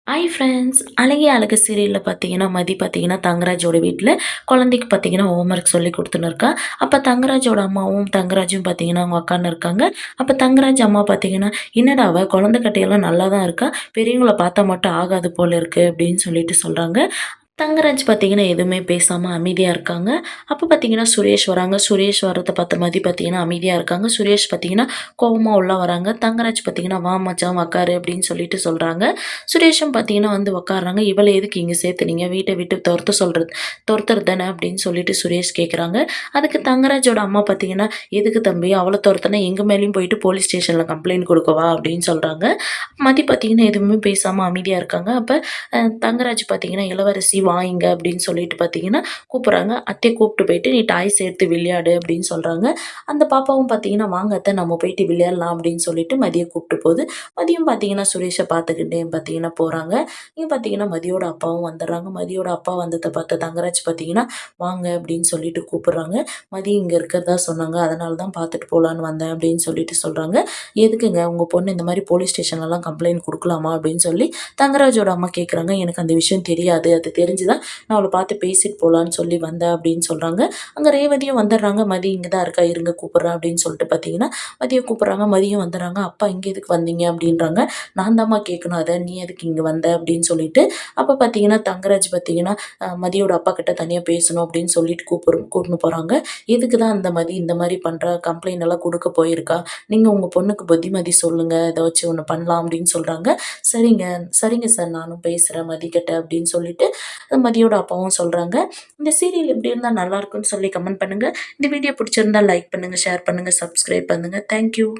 Hi friends. அழகே அழகு சீரியல்ல பார்த்தீங்கன்னா, மதி பார்த்தீங்கன்னா, தங்கராஜோட வீட்ல குழந்தைக்கு பார்த்தீங்கன்னா, ஹோம் ஒர்க் சொல்லிக் குடுத்துன்னு இருக்கா. அப்ப தங்கராஜோட அம்மாவும், தங்கராஜும் பார்த்தீங்கன்னா, அவங்க உட்காந்துன்னு இருக்காங்க. அப்ப தங்கராஜ் அம்மா பார்த்தீங்கன்னா, "என்னடா அவ குழந்தை கட்டையெல்லாம் நல்லா தான் இருக்கா. பெரியவங்கள பார்த்தா மட்டும் ஆகாது போல இருக்கு" அப்படின்னு சொல்லிட்டு சொல்றாங்க. தங்கராஜ் பார்த்தீங்கன்னா, எதுவுமே பேசாம அமைதியா இருக்காங்க. அப்ப பார்த்தீங்கன்னா, சுரேஷ் வராங்க. சுரேஷ் வர்றத பார்த்த மதி பார்த்தீங்கன்னா, அமைதியா இருக்காங்க. சுரேஷ் பார்த்தீங்கன்னா, கோவமா உள்ள வராங்க. தங்கராஜ் பார்த்தீங்கன்னா, "வா மச்சான் உட்காரு" அப்படின்னு சொல்லிட்டு சொல்றாங்க. சுரேஷும் பார்த்தீங்கன்னா வந்து உட்கார்றாங்க. "இவள எதுக்கு இங்க சேர்த்துனீங்க? வீட்ட விட்டு தொரத்துறது தானே" அப்படின்னு சொல்லிட்டு சுரேஷ் கேட்குறாங்க. அதுக்கு தங்கராஜோட அம்மா பார்த்தீங்கன்னா, "எதுக்கு தம்பி? அவள தொரத்துனா எங்க மேலயும் போயிட்டு போலீஸ் ஸ்டேஷன்ல கம்ப்ளைண்ட் குடுக்கவா?" அப்படின்னு சொல்றாங்க. மதி பார்த்தீங்கன்னா, எதுவுமே பேசாம அமைதியா இருக்காங்க. அப்ப தங்கராஜ் பார்த்தீங்கன்னா, "இளவரசி வா இங்க" அப்படின்னு சொல்லிட்டு பார்த்தீங்கன்னா கூப்பிடுறாங்க. அத்தைய கூப்பிட்டு போயிட்டு, "நீ டாய்ஸ் எடுத்து விளையாடு" அப்படின்னு சொல்றாங்க. அந்த பாப்பாவும் பார்த்தீங்கன்னா, "வாங்க அத்த நம்ம போயிட்டு விளையாடலாம்" அப்படின்னு சொல்லிட்டு மதிய கூப்பிட்டு போது, மதியம் பார்த்தீங்கன்னா சுரேஷ பார்த்துக்கிட்டே பார்த்தீங்கன்னா போறாங்க. இங்க பார்த்தீங்கன்னா மதியோட அப்பாவும் வந்துடுறாங்க. மதியோட அப்பா வந்தத பார்த்த தங்கராஜ் பார்த்தீங்கன்னா, "வாங்க" அப்படின்னு சொல்லிட்டு கூப்பிடுறாங்க. "மதி இங்க இருக்கிறதா சொன்னாங்க. அதனால தான் பார்த்துட்டு போலான்னு வந்தேன்" அப்படின்னு சொல்லிட்டு சொல்றாங்க. "எதுக்குங்க உங்க பொண்ணு இந்த மாரி போலீஸ் ஸ்டேஷன்லலாம் கம்ப்ளைண்ட் குடுக்கலாமா?" அப்படின்னு சொல்லி தங்கராஜோட அம்மா கேட்குறாங்க. "எனக்கு அந்த விஷயம் தெரியாது. அது தெரிஞ்சு தான் நான் அவள பார்த்து பேசிட்டு போலான்னு சொல்லி வந்தேன்" அப்படின்னு சொல்றாங்க. அங்க ரேவதியும் வந்துடுறாங்க. "மதி இங்க தான் இருக்கா. இருங்க கூப்பிடுறேன்" அப்படின்னு சொல்லிட்டு பார்த்தீங்கன்னா, மதிய கூப்பிடுறாங்க. மதியம் வந்துடுறாங்க. "அப்பா இங்க எதுக்கு வந்தீங்க?" அப்படின்றாங்க. "நான் தாம்மா கேட்கணும் அத. நீ எதுக்கு இங்க வந்த?" அப்படின்னு சொல்லிட்டு, அப்ப பார்த்தீங்கன்னா, தங்கராஜ் பார்த்தீங்கன்னா, மதியோட அப்பா கிட்ட தனியா பேசணும் அப்படின்னு சொல்லிட்டு கூட்டின்னு போறாங்க. "எதுக்கு தான் அந்த மதி இந்த மாரி பண்றா? கம்ப்ளைண்ட் எல்லாம் குடுக்க போயிருக்கா? நீங்க உங்க பொண்ணுக்கு புத்திமதி சொல்லுங்க. ஏதாச்சும் ஒண்ணு பண்ணலாம்" அப்படின்னு சொல்றாங்க. "சரிங்க, சரிங்க சார். நானும் பேசுறேன் மதிக்கிட்ட" அப்படின்னு சொல்லிட்டு மதியோட அப்பாவும் சொல்றாங்க. இந்த சீரியல் எப்படி இருந்தா நல்லாருக்கும்னு சொல்லி கமெண்ட் பண்ணுங்க. இந்த வீடியோ பிடிச்சிருந்தா லைக் பண்ணுங்க, ஷேர் பண்ணுங்க, சப்ஸ்கிரைப் பண்ணுங்க. Thank you.